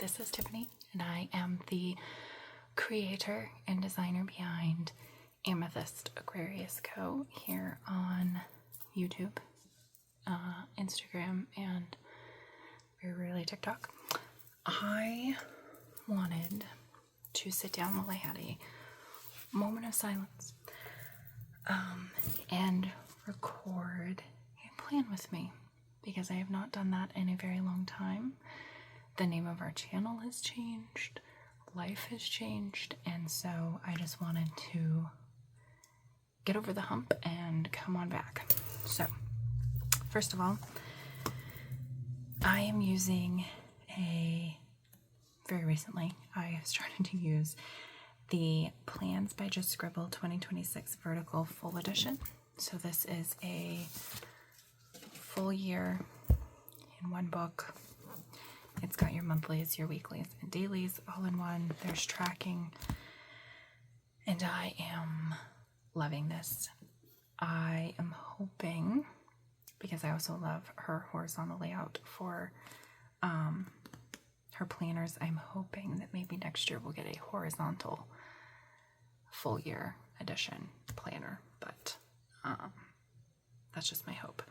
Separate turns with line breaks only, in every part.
This is Tiffany, and I am the creator and designer behind Amethyst Aquarius Co. here on YouTube, Instagram, and very rarely TikTok. I wanted to sit down while I had a moment of silence and record a plan with me, because I have not done that in a very long time. The name of our channel has changed, life has changed, and so I just wanted to get over the hump and come on back. So, first of all, I am using very recently, I have started to use the Plans by Just Scribble 2026 Vertical Full Edition. So this is a full year in one book. It's got your monthlies, your weeklies, and dailies all in one. There's tracking, and I am loving this. I am hoping, because I also love her horizontal layout for her planners, I'm hoping that maybe next year we'll get a horizontal full year edition planner, but that's just my hope.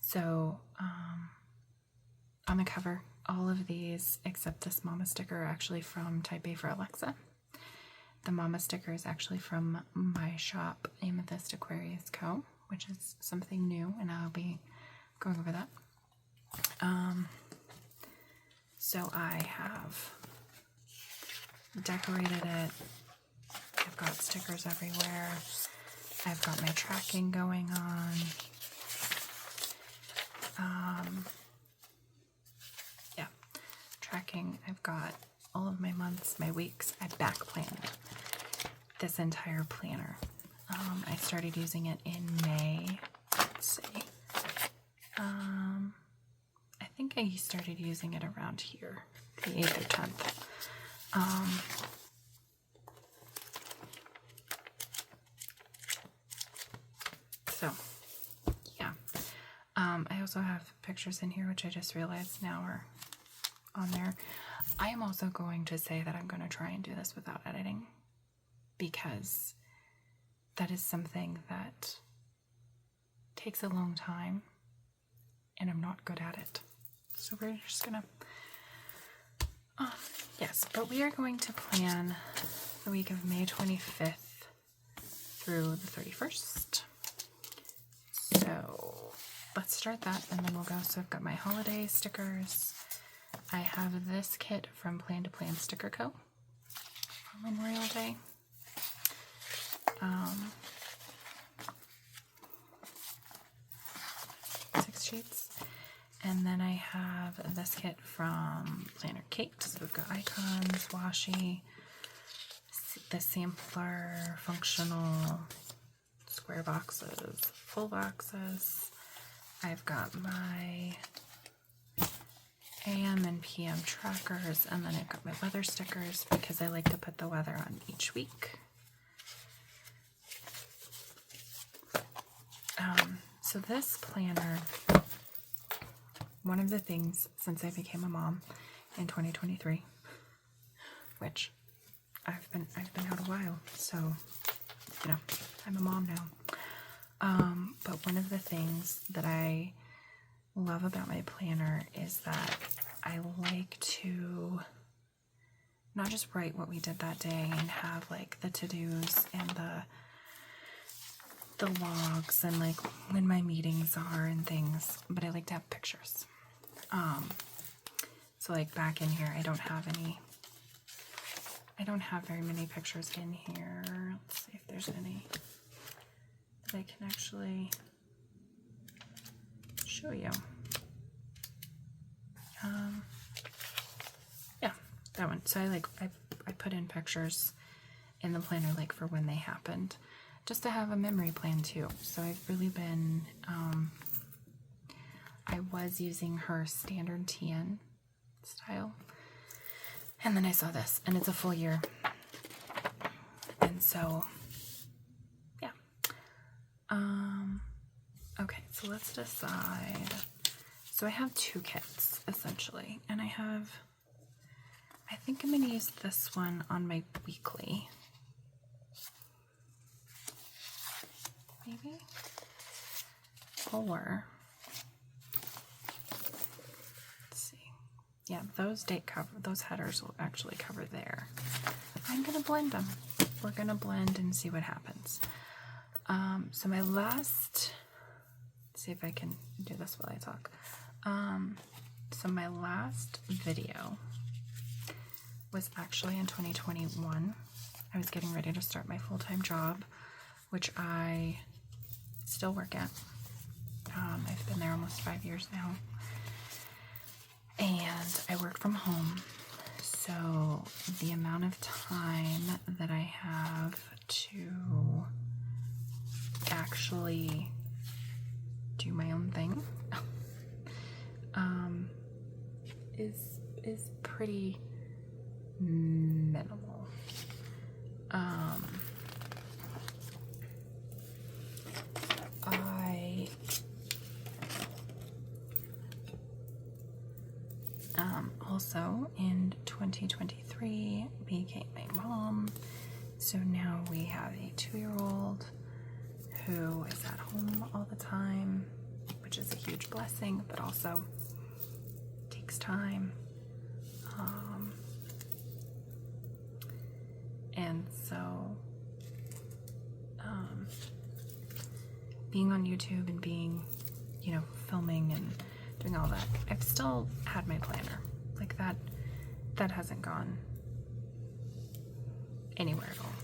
So on the cover, all of these except this mama sticker are actually from Type A for Alexa. The mama sticker is actually from my shop, Amethyst Aquarius Co., which is something new, and I'll be going over that. So I have decorated it. I've got stickers everywhere. I've got my tracking going on. Tracking. I've got all of my months, my weeks. I back planned this entire planner. I started using it in May. Let's see. I think I started using it around here, the 8th or 10th. So, yeah. I also have pictures in here, which I just realized now are on there. I am also going to say that I'm going to try and do this without editing, because that is something that takes a long time and I'm not good at it. So we're just gonna yes, but we are going to plan the week of May 25th through the 31st. So let's start that and then we'll go. So I've got my holiday stickers. I have this kit from Plan to Plan Sticker Co. for Memorial Day. 6 sheets. And then I have this kit from Planner Kate. So we've got icons, washi, the sampler, functional, square boxes, full boxes. I've got my AM and PM trackers, and then I've got my weather stickers because I like to put the weather on each week. So this planner, one of the things since I became a mom in 2023, which I've been out a while, so you know, I'm a mom now. But one of the things that I love about my planner is that I like to not just write what we did that day and have like the to-dos and the logs and like when my meetings are and things, but I like to have pictures. So like back in here, I don't have very many pictures in here. Let's see if there's any that I can actually show you. Yeah, that one. So I put in pictures in the planner like for when they happened, just to have a memory plan too. So I've really been, I was using her standard TN style, and then I saw this, and it's a full year, and so yeah. Okay, so let's decide. So I have 2 kits essentially, and I have I think I'm going to use this one on my weekly. Maybe? Or, let's see. Yeah, those headers will actually cover there. I'm going to blend them. We're going to blend and see what happens. So my last, let's see if I can do this while I talk. So my last video was actually in 2021. I was getting ready to start my full-time job, which I still work at. I've been there almost 5 years now. And I work from home. So the amount of time that I have to actually do my own thing is pretty minimal. I also in 2023 became a mom, so now we have a 2-year-old who is at home all the time, which is a huge blessing, but also takes time. And so being on YouTube and being, filming and doing all that, I've still had my planner. Like that hasn't gone anywhere at all.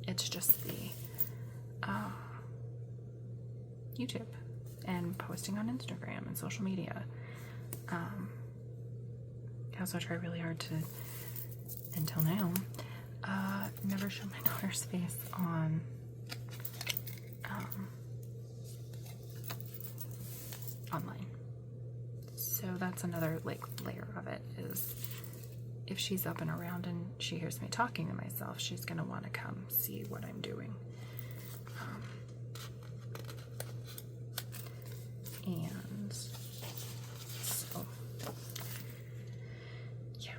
It's just the YouTube and posting on Instagram and social media. I also try really hard to, until now, never show my daughter's face on online. So that's another layer of it, is if she's up and around and she hears me talking to myself, she's gonna want to come see what I'm doing. And so yeah,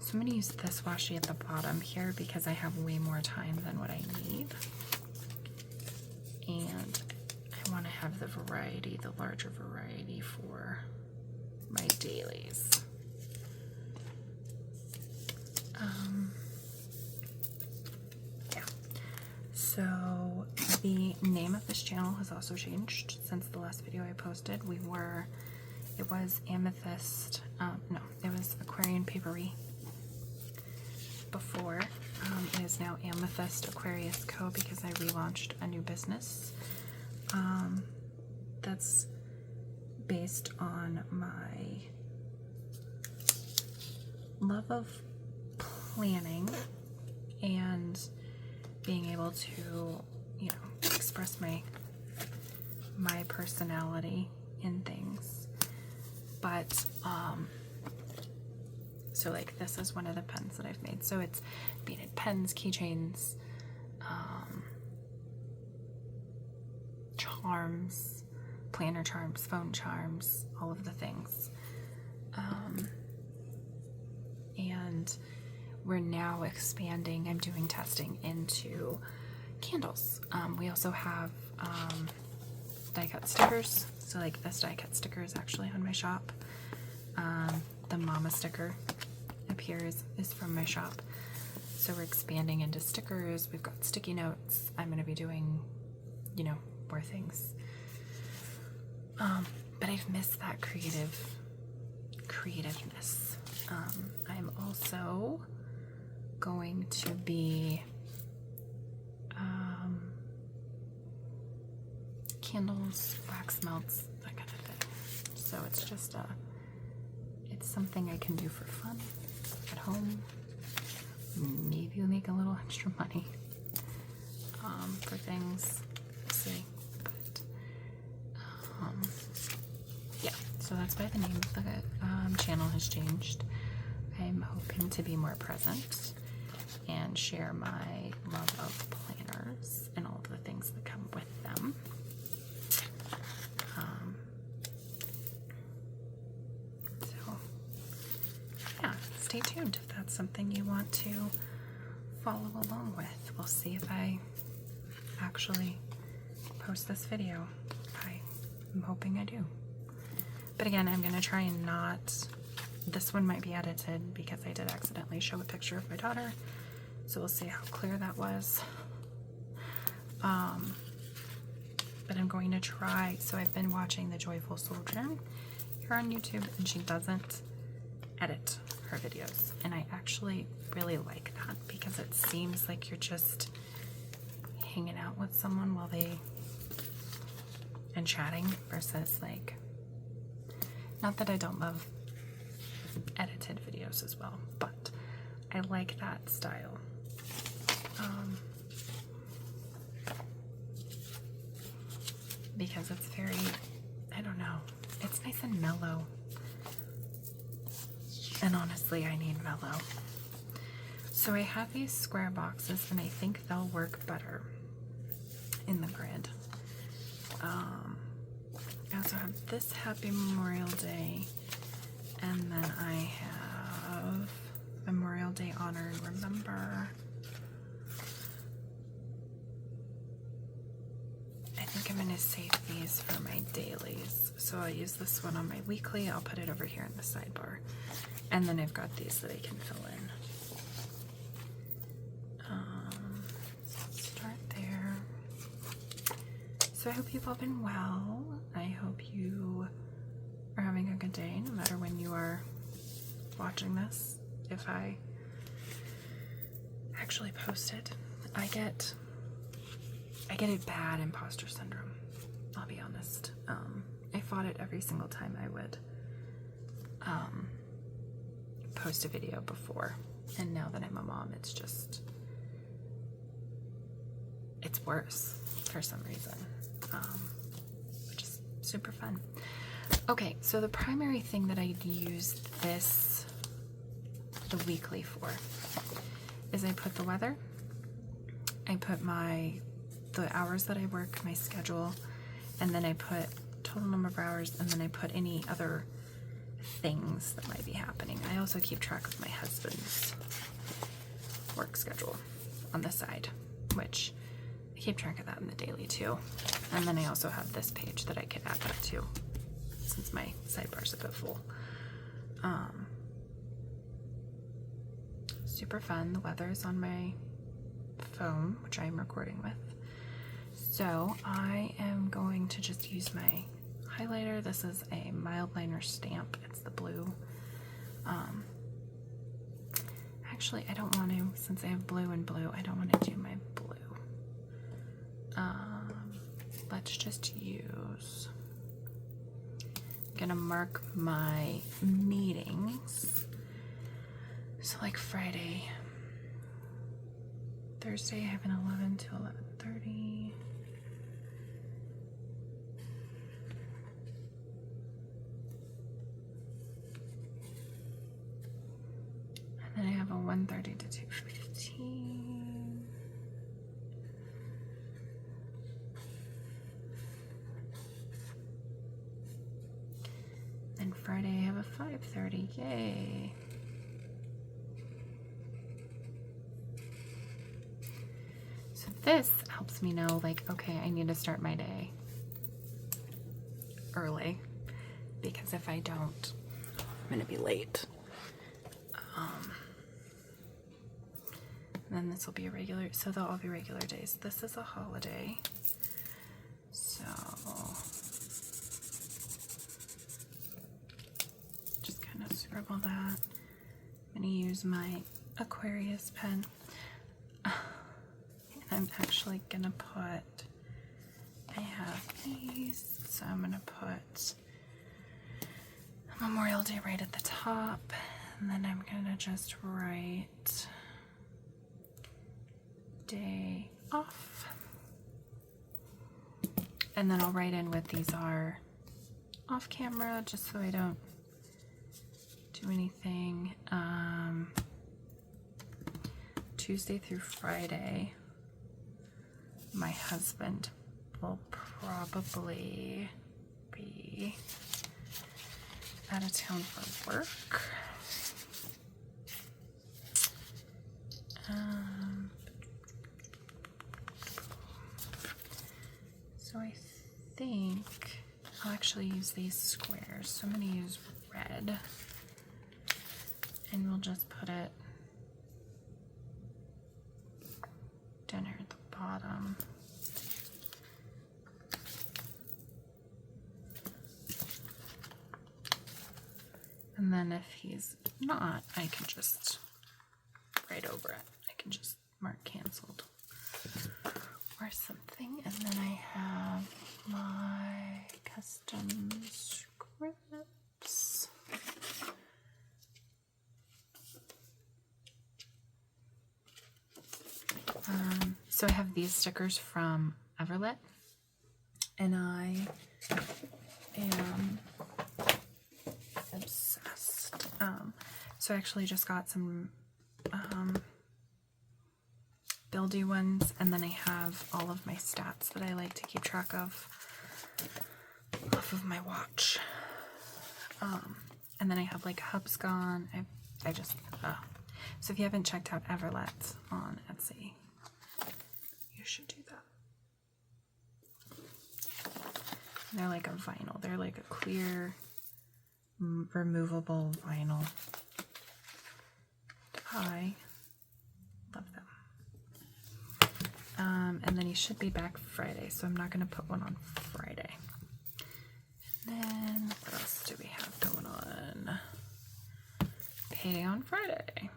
so I'm gonna use this washi at the bottom here because I have way more time than what I need, and I want to have the larger variety for my dailies. Yeah. So the name of this channel has also changed since the last video I posted. It was Amethyst, no, it was Aquarian Papery before. It is now Amethyst Aquarius Co. because I relaunched a new business. That's based on my love of planning and being able to, express my personality in things. But so like this is one of the pens that I've made. So it's beaded pens, keychains, charms, planner charms, phone charms, all of the things. And we're now expanding. I'm doing testing into candles. We also have die cut stickers. So like this die cut sticker is actually on my shop. The mama sticker up here is from my shop. So we're expanding into stickers. We've got sticky notes. I'm going to be doing, more things. But I've missed that creativeness. I'm also going to be candles, wax melts, that kind of thing. So it's just it's something I can do for fun at home. Maybe you'll make a little extra money for things. We'll see. But yeah, so that's why the name of the channel has changed. I'm hoping to be more present and share my love of planners and all of the things that come with them. So stay tuned if that's something you want to follow along with. We'll see if I actually post this video. I'm hoping I do. But again, I'm going to try and not... This one might be edited because I did accidentally show a picture of my daughter. So we'll see how clear that was. But I'm going to try. So I've been watching The Joyful Soldier here on YouTube, and she doesn't edit her videos. And I actually really like that because it seems like you're just hanging out with someone while they... and chatting versus like... Not that I don't love edited videos as well, but I like that style. Because it's very, I don't know, it's nice and mellow. And honestly, I need mellow. So I have these square boxes, and I think they'll work better in the grid. I also have this Happy Memorial Day, and then I have Memorial Day Honor and Remember. I think I'm going to save these for my dailies. So I'll use this one on my weekly. I'll put it over here in the sidebar. And then I've got these that I can fill in. So let's start there. So I hope you've all been well. I hope you are having a good day, no matter when you are watching this. If I actually post it, I get a bad imposter syndrome. I'll be honest. I fought it every single time I would post a video before, and now that I'm a mom, it's worse for some reason, which is super fun. Okay, so the primary thing that I used the weekly for is I put the weather, I put the hours that I work, my schedule, and then I put total number of hours, and then I put any other things that might be happening. I also keep track of my husband's work schedule on the side, which I keep track of that in the daily too. And then I also have this page that I could add that to, since my sidebar's a bit full. Super fun. The weather is on my phone, which I'm recording with. So I am going to just use my highlighter. This is a mild liner stamp. It's the blue. Actually, I don't want to, since I have blue and blue, I don't want to do my blue. Let's just use, I'm gonna mark my meetings. So like Friday, Thursday, I have an 11 to 11:30. And then I have a 1:30 to 2:15. Then Friday I have a 5:30. Yay! So this helps me know, like, okay, I need to start my day early, because if I don't, I'm gonna be late. Then this will be a regular, so they'll all be regular days. This is a holiday, so just kind of scribble that. I'm gonna use my Aquarius pen. I'm actually gonna put, I have these, so I'm gonna put Memorial Day right at the top, and then I'm gonna just write day off, and then I'll write in what these are off camera, just so I don't do anything. Tuesday through Friday, my husband will probably be out of town for work. So I think I'll actually use these squares. So I'm going to use red. And we'll just put it down here at the bottom. And then if he's not, I can just write over it. I can just mark canceled or something. And then I have my custom scripts. So I have these stickers from Everlet, and I am obsessed. So I actually just got some buildy ones, and then I have all of my stats that I like to keep track of off of my watch. And then I have like Hubscon. I just so if you haven't checked out Everlet on Etsy, you should do that. They're like a vinyl. They're like a clear, removable vinyl. I love them. And then he should be back Friday, so I'm not going to put one on Friday. And then what else do we have going on? Payday on Friday.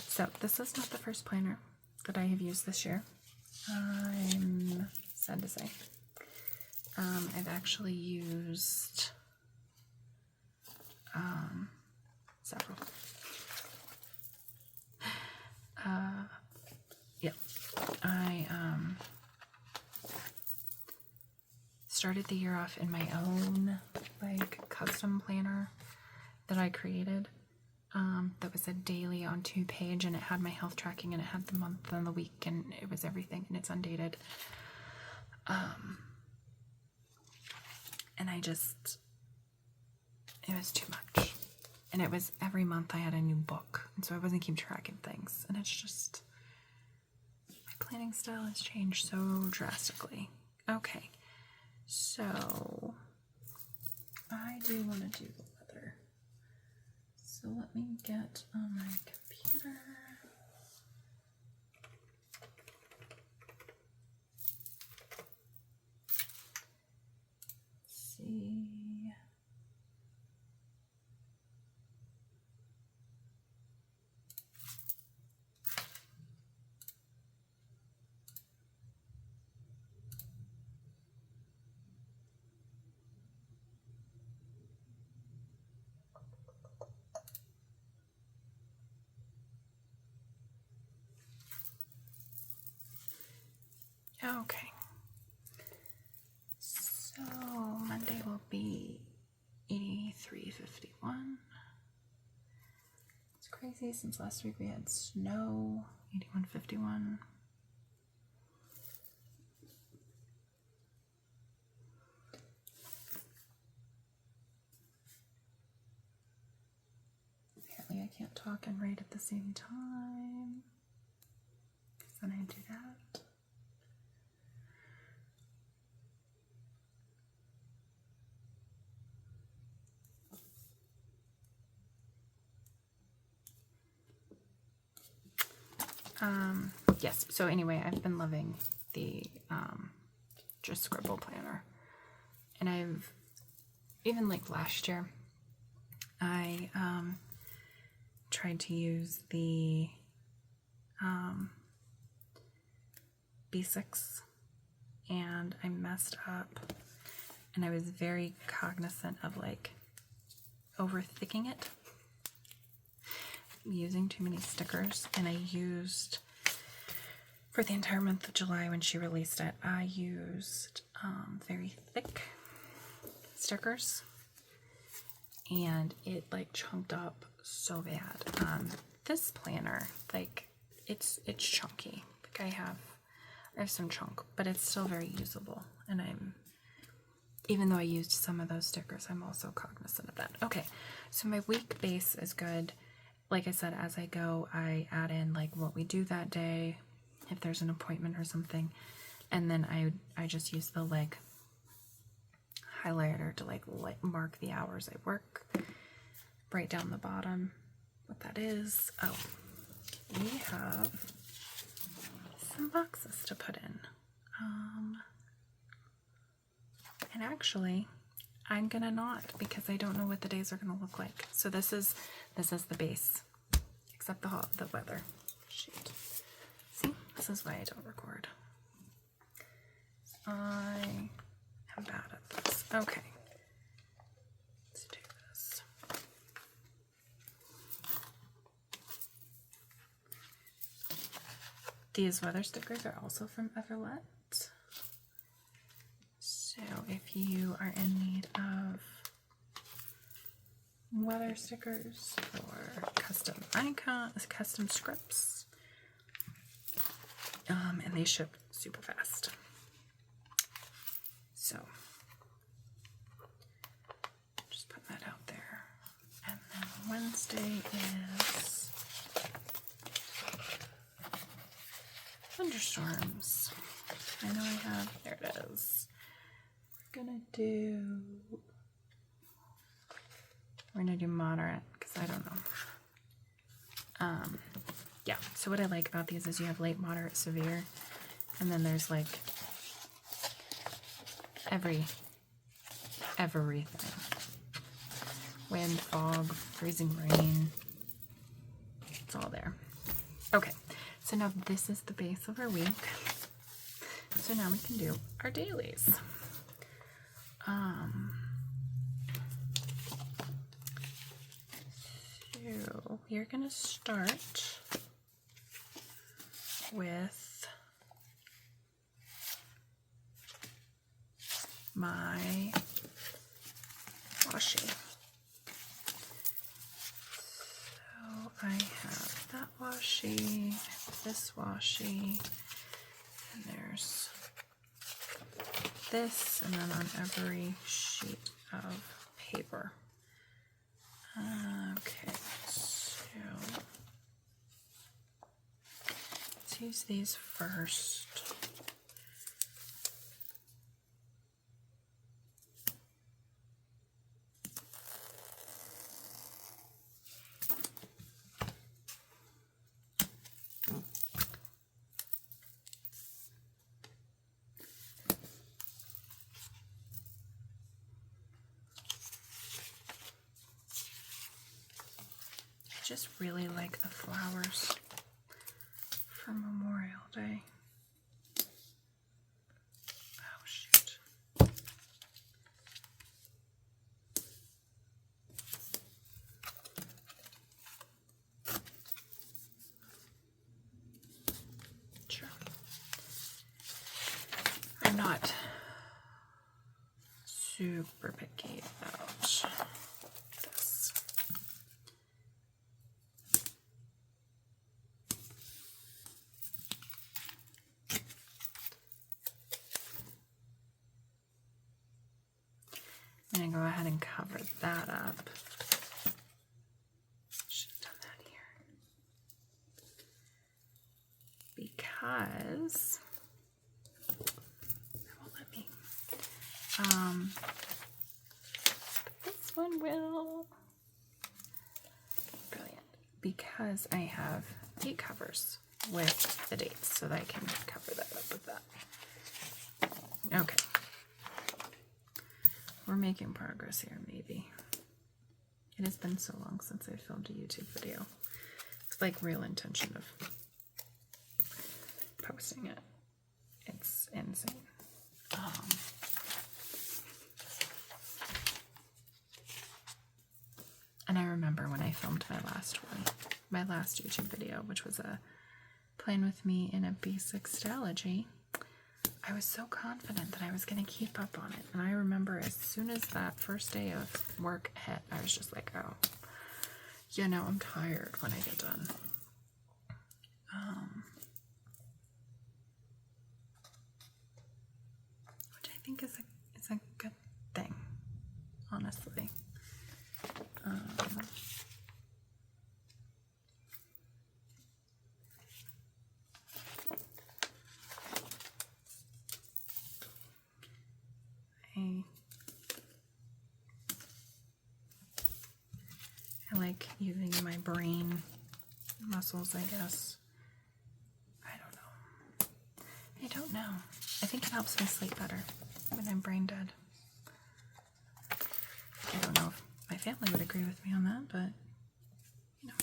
So this is not the first planner that I have used this year. I'm sad to say. I've actually used several. Yeah, I started the year off in my own like custom planner that I created. That was a daily on 2-page, and it had my health tracking, and it had the month and the week, and it was everything, and it's undated. And it was too much. And it was every month I had a new book, and so I wasn't keeping track of things. And it's just, my planning style has changed so drastically. Okay, so I do want to do the weather. So let me get on my computer. Let's see. Okay, so Monday will be 83:51. It's crazy since last week we had snow. 81:51. Apparently I can't talk and write at the same time, because then I do that. Yes, so anyway, I've been loving the Just Scribble planner. And I've, even like last year, I tried to use the B6, and I messed up, and I was very cognizant of like over-thicking it, using too many stickers. And I used, for the entire month of July when she released it, I used very thick stickers, and it like chunked up so bad. This planner, like it's chunky. Like I have some chunk, but it's still very usable, and even though I used some of those stickers, I'm also cognizant of that. Okay, so my week base is good. Like I said, as I go, I add in like what we do that day, if there's an appointment or something, and then I just use the like highlighter to like mark the hours I work. Write down the bottom what that is. Oh, we have some boxes to put in. And actually, I'm gonna not, because I don't know what the days are gonna look like. So this is the base, except the weather. Shoot. See, this is why I don't record. I am bad at this. Okay, let's do this. These weather stickers are also from Everlet. So if you are in need of weather stickers or custom icons, custom scripts, and they ship super fast. So just put that out there. And then Wednesday is thunderstorms. I know I have, there it is. We're gonna do moderate, because I don't know. Yeah, so what I like about these is you have late, moderate, severe, and then there's like everything. Wind, fog, freezing rain, it's all there. Okay, so now this is the base of our week. So now we can do our dailies. So we're gonna start with my washi. So I have that washi, this washi, and there's this, and then on every sheet of paper. Okay, so let's use these first. I just really like the flowers for Memorial Day. Oh, shoot. Sure. I'm not super picky about this. I'm going to go ahead and cover that up. Should have done that here. Because it won't let me. This one will. Brilliant. Because I have 8 covers with the dates, so that I can cover that up with that. Okay. We're making progress here, maybe. It has been so long since I filmed a YouTube video. It's like real intention of posting it. It's insane. And I remember when I filmed my last YouTube video, which was a plan with me in a B6 Stalogy, I was so confident that I was going to keep up on it. And I remember as soon as that first day of work hit, I was just like, oh, you know, I'm tired when I get done. Which I think is a good I like using my brain muscles, I guess. I don't know. I think it helps me sleep better when I'm brain dead. I don't know if my family would agree with me on that, but you know.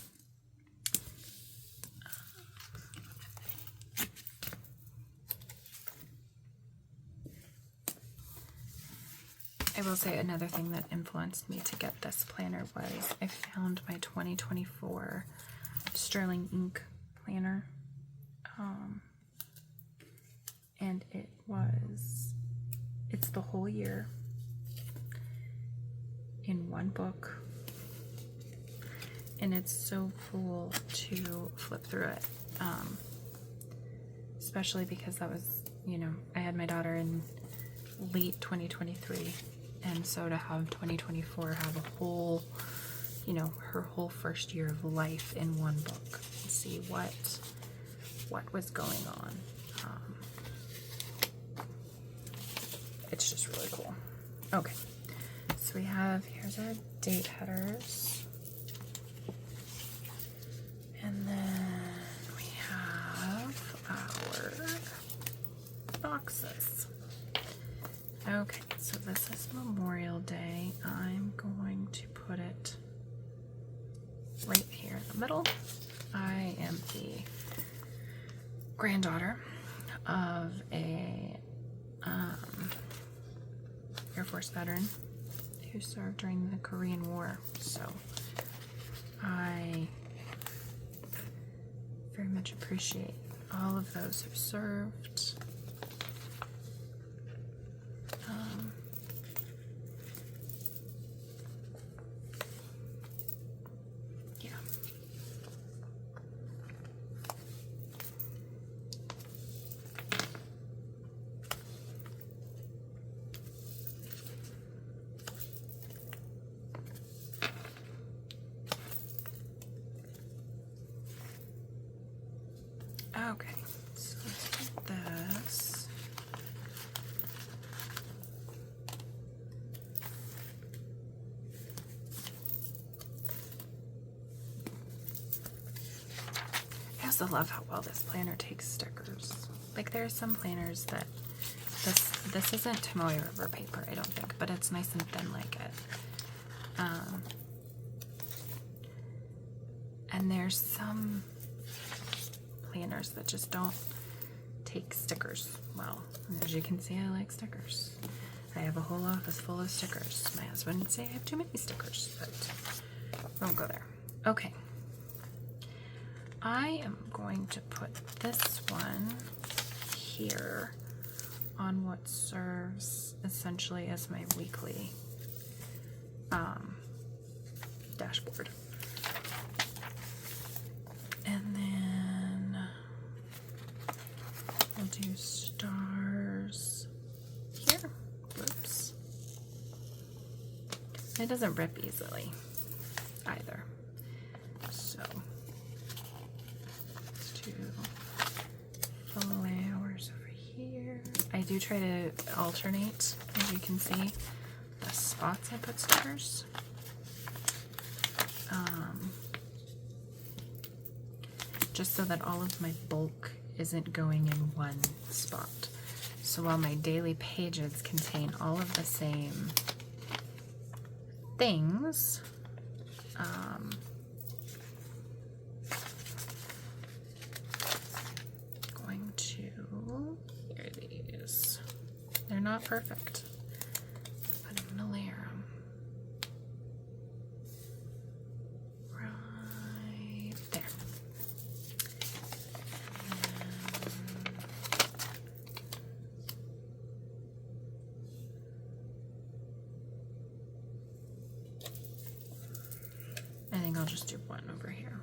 I will say another thing that influenced me to get this planner was I found my 2024 Sterling Ink planner. And it's the whole year in one book. And it's so cool to flip through it. Especially because that was, you know, I had my daughter in late 2023. And so to have 2024 have a whole, you know, her whole first year of life in one book and see what was going on. It's just really cool. Okay, so here's our date headers. And then we have our boxes. Okay, so this is Memorial Day. I'm going to put it right here in the middle. I am the granddaughter of a Air Force veteran who served during the Korean War, so I very much appreciate all of those who served. Yeah. Okay, so let's do this. I also love how well this planner takes stickers. Like, there are some planners that this isn't Tomoe River paper, I don't think, but it's nice and thin like it. And there's some planners that just don't take stickers well. And as you can see, I like stickers. I have a whole office full of stickers. My husband would say I have too many stickers, but I won't go there. Okay. I am going to put this one here on what serves essentially as my weekly dashboard. And then we'll do stars here. Whoops. It doesn't rip easily either. So let's do flowers over here. I do try to alternate, as you can see, the spots I put stickers. Just so that all of my bulk isn't going in one spot. So while my daily pages contain all of the same things, going to, here are these. They're not perfect, but I'm gonna layer them. Right there. I think I'll just do one over here.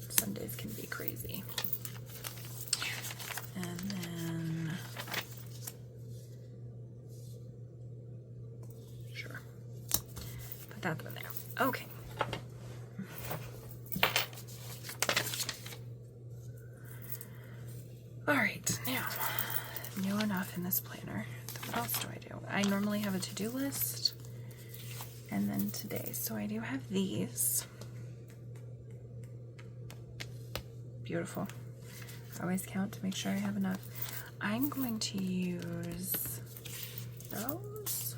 Sundays can be crazy. And then, sure, put that one there. Okay. All right, now, new enough in this planner. What else do? I normally have a to-do list, And then today, so I do have these. Beautiful. I always count to make sure I have enough. I'm going to use those.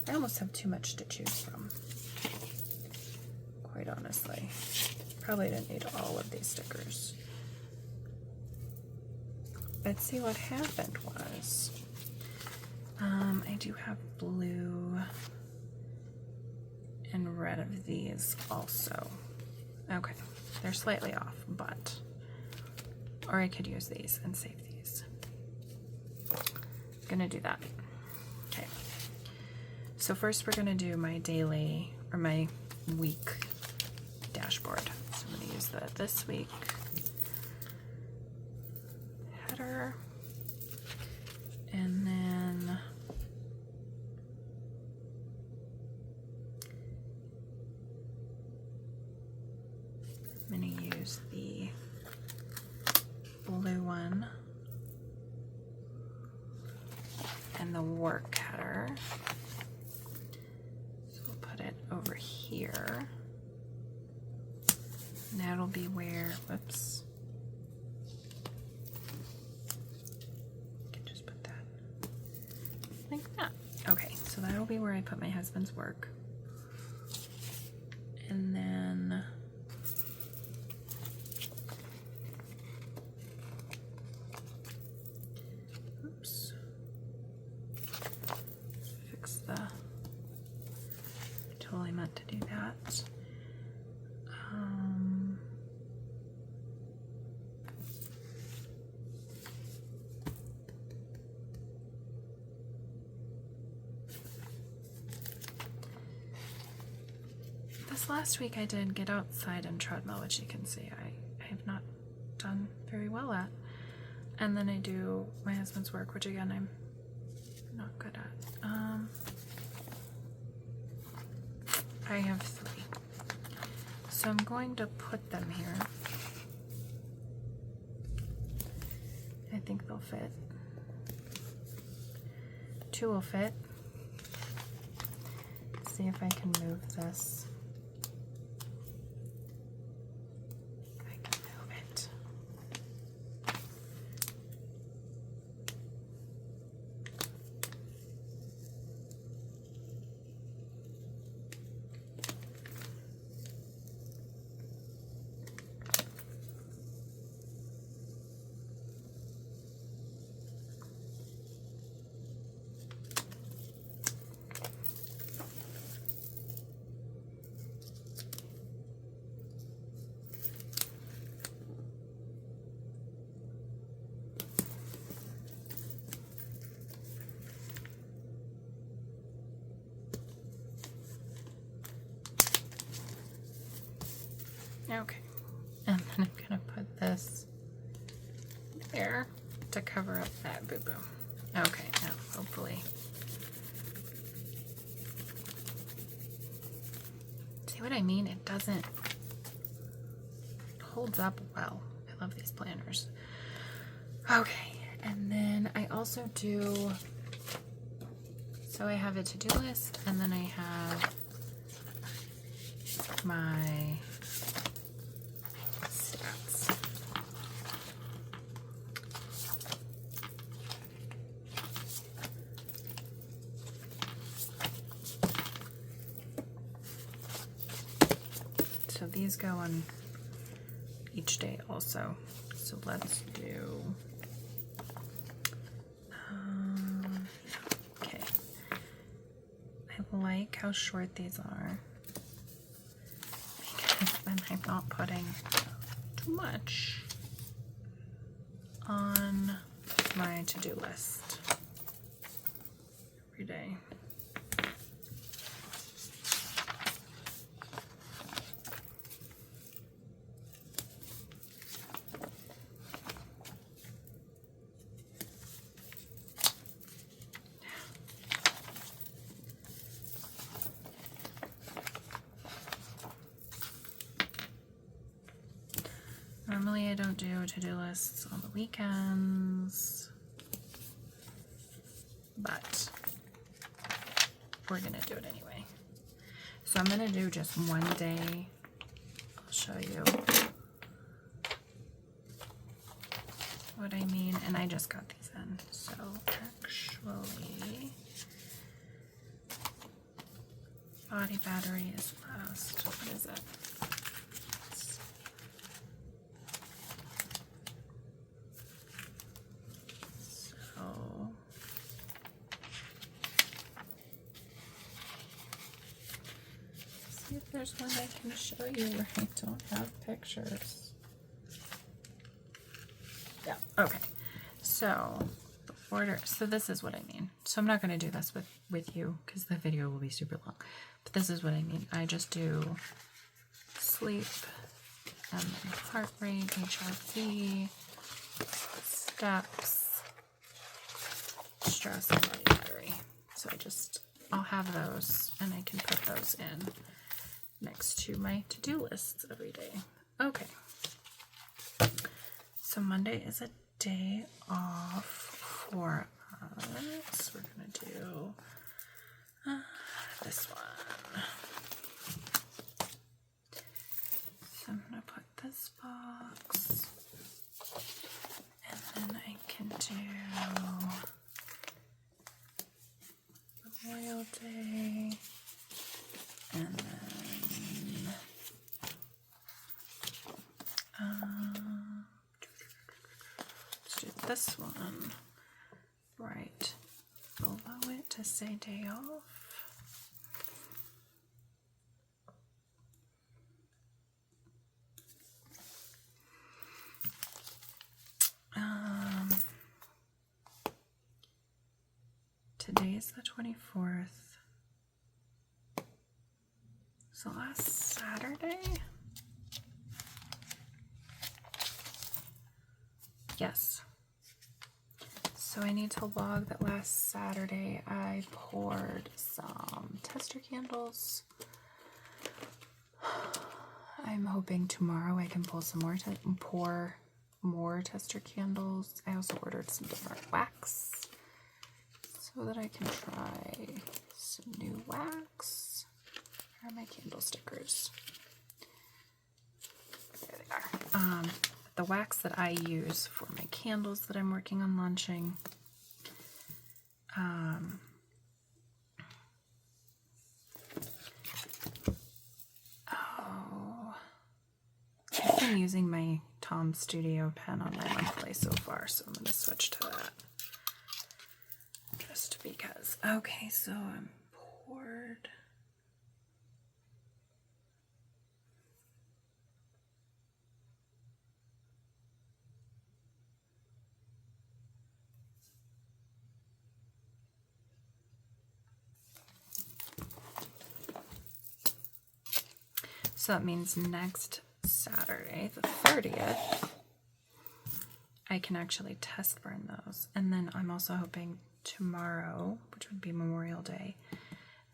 I almost have too much to choose from, quite honestly. Probably didn't need all of these stickers. Let's see what happened was. I do have blue and red of these also. Okay, they're slightly off, but, or I could use these and save these. Gonna do that. Okay. So first we're gonna do my daily, or my week dashboard. So I'm gonna use the this week header, and then I'm gonna use the blue one and the work header. So we'll put it over here. And that'll be where, whoops. I can just put that like that. Okay, so that'll be where I put my husband's work. And then oops. Fix the, I totally meant to do that. This last week I did get outside and treadmill, which you can see I have not done very well at. And then I do my husband's work, which again I'm not good at. I have 3. So I'm going to put them here. I think they'll fit. 2 will fit. Let's see if I can move this. I can move it. Okay, and then I'm gonna put this there to cover up that boo-boo. Okay, now hopefully. See what I mean? It doesn't, it holds up well. I love these planners. Okay, and then I also do, so I have a to-do list, and then I have my stats. So these go on each day also. So let's do, okay. I like how short these are, because then I'm not putting too much on my to-do list every day. Normally I don't do to-do lists on the weekends, but we're gonna do it anyway. So I'm going to do just one day. I'll show you what I mean. And I just got these in. So actually, body battery is last. What is it? So see if there's one I can show you where I don't have pictures. Yeah, okay. So the order, so this is what I mean. So I'm not going to do this with you because the video will be super long. But this is what I mean. I just do sleep, and then heart rate, HRV, steps, stress, and body battery. So I'll have those and I can put those in next to my to-do lists every day. Okay. So Monday is a day off for us. We're going to do this one. So I'm going to put this box, and then I can do Memorial Day, and then let's do this one right below it to say day off. Today's the 24th. So last Saturday? Yes. So I need to log that last Saturday I poured some tester candles. I'm hoping tomorrow I can pull some more pour more tester candles. I also ordered some different wax so that I can try some new wax. Where are my candle stickers? There they are. The wax that I use for my candles that I'm working on launching. I've been using my Tom Studio pen on my monthly so far, so I'm going to switch to that. Just because. Okay, so I'm poured. So that means next Saturday, the 30th, I can actually test burn those. And then I'm also hoping tomorrow, which would be Memorial Day,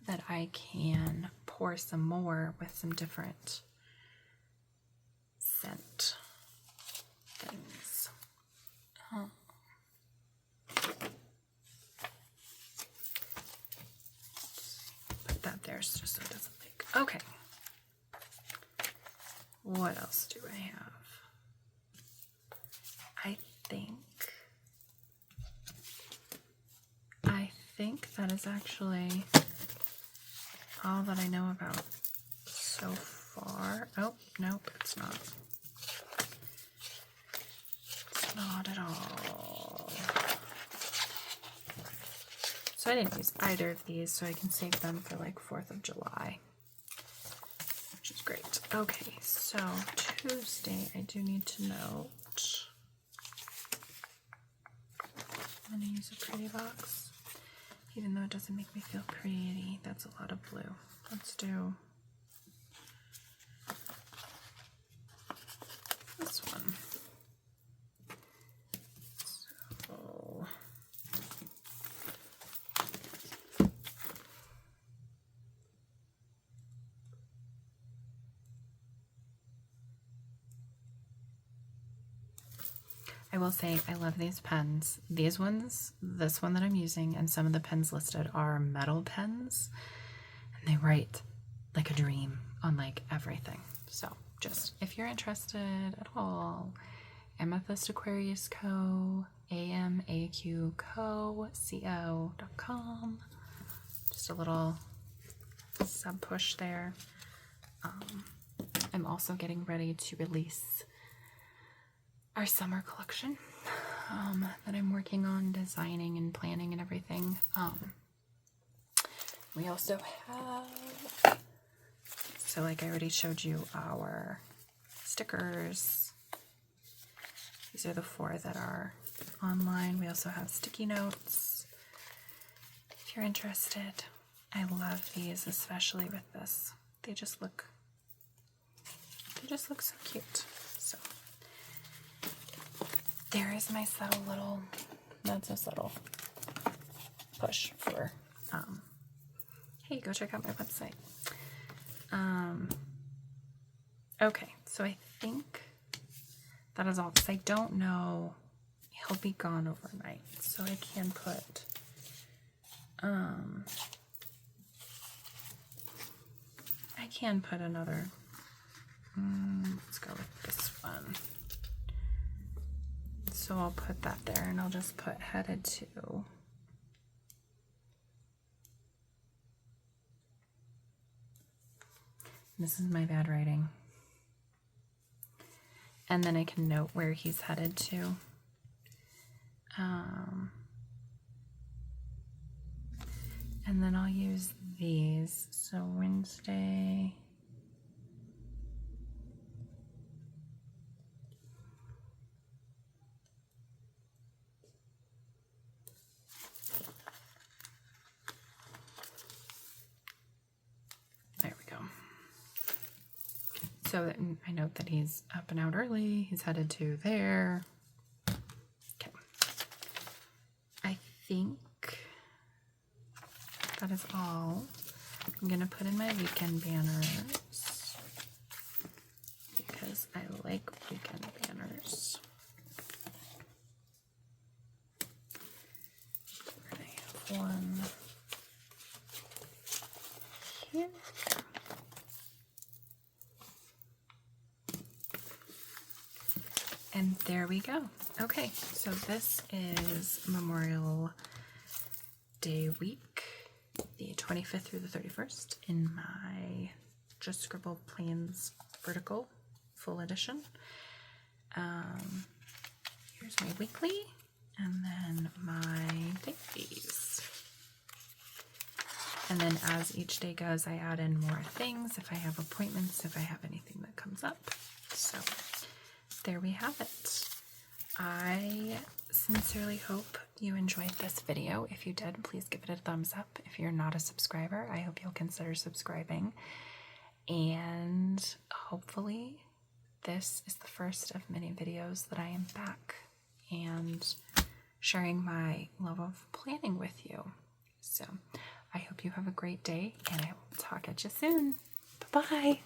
that I can pour some more with some different scent things. Put that there just so it doesn't leak. Okay. What else do I have? I think that is actually all that I know about so far. Oh, nope, it's not. It's not at all. So I didn't use either of these, so I can save them for like 4th of July. Which is great. Okay, so Tuesday, I do need to note. I'm going to use a pretty box. Even though it doesn't make me feel pretty, that's a lot of blue. Let's do this one. So I will say I love these pens. These ones, this one that I'm using, and some of the pens listed are metal pens, and they write like a dream on like everything. So just if you're interested at all, Amethyst Aquarius Co. AMAQCO.com. Just a little sub push there. I'm also getting ready to release our summer collection that I'm working on designing and planning and everything. We also have, so like I already showed you, our stickers. These are the 4 that are online. We also have sticky notes. If you're interested, I love these, especially with this. They just look so cute. So there is my subtle little, not so subtle, push for, hey, go check out my website. Okay, so I think that is all, because I don't know, he'll be gone overnight, so I can put, another, let's go with this one. So I'll put that there, and I'll just put headed to. This is my bad writing. And then I can note where he's headed to. And then I'll use these. So Wednesday. There we go. So that I note that he's up and out early. He's headed to there. Okay. I think that is all. I'm going to put in my weekend banners because I like weekend banners. And I have one here. And there we go. Okay, so this is Memorial Day week, the 25th through the 31st, in my Just Scribble Plans Vertical Full Edition. Here's my weekly, and then my dailies. And then as each day goes, I add in more things, if I have appointments, if I have anything that comes up. So there we have it. I sincerely hope you enjoyed this video. If you did, please give it a thumbs up. If you're not a subscriber, I hope you'll consider subscribing. And hopefully this is the first of many videos that I am back and sharing my love of planning with you. So I hope you have a great day, and I will talk at you soon. Bye-bye.